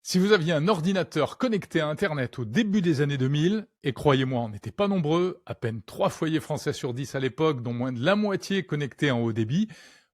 Si vous aviez un ordinateur connecté à Internet au début des années 2000, et croyez-moi, on n'était pas nombreux, à peine 3 foyers français sur 10 à l'époque, dont moins de la moitié connectés en haut débit,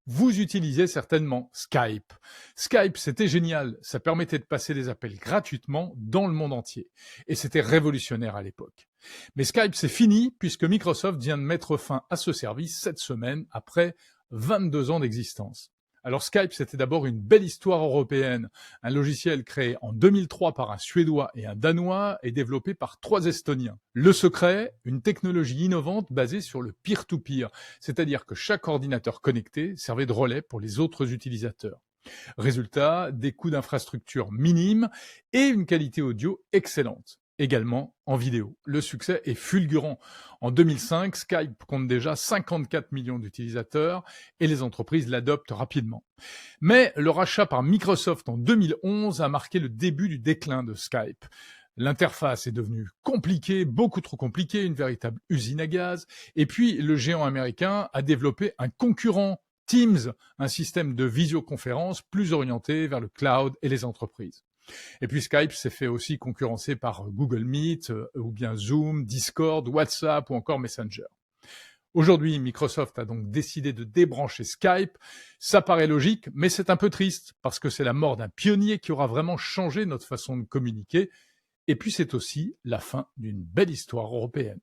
vous utilisiez certainement Skype. Skype, c'était génial, ça permettait de passer des appels gratuitement dans le monde entier. Et c'était révolutionnaire à l'époque. Mais Skype, c'est fini, puisque Microsoft vient de mettre fin à ce service cette semaine, après 22 ans d'existence. Alors Skype, c'était d'abord une belle histoire européenne, un logiciel créé en 2003 par un Suédois et un Danois et développé par 3 Estoniens. Le secret, une technologie innovante basée sur le peer-to-peer, c'est-à-dire que chaque ordinateur connecté servait de relais pour les autres utilisateurs. Résultat, des coûts d'infrastructure minimes et une qualité audio excellente. Également en vidéo. Le succès est fulgurant. En 2005, Skype compte déjà 54 millions d'utilisateurs et les entreprises l'adoptent rapidement. Mais le rachat par Microsoft en 2011 a marqué le début du déclin de Skype. L'interface est devenue compliquée, beaucoup trop compliquée, une véritable usine à gaz. Et puis, le géant américain a développé un concurrent, Teams, un système de visioconférence plus orienté vers le cloud et les entreprises. Et puis Skype s'est fait aussi concurrencer par Google Meet, ou bien Zoom, Discord, WhatsApp ou encore Messenger. Aujourd'hui, Microsoft a donc décidé de débrancher Skype. Ça paraît logique, mais c'est un peu triste parce que c'est la mort d'un pionnier qui aura vraiment changé notre façon de communiquer. Et puis c'est aussi la fin d'une belle histoire européenne.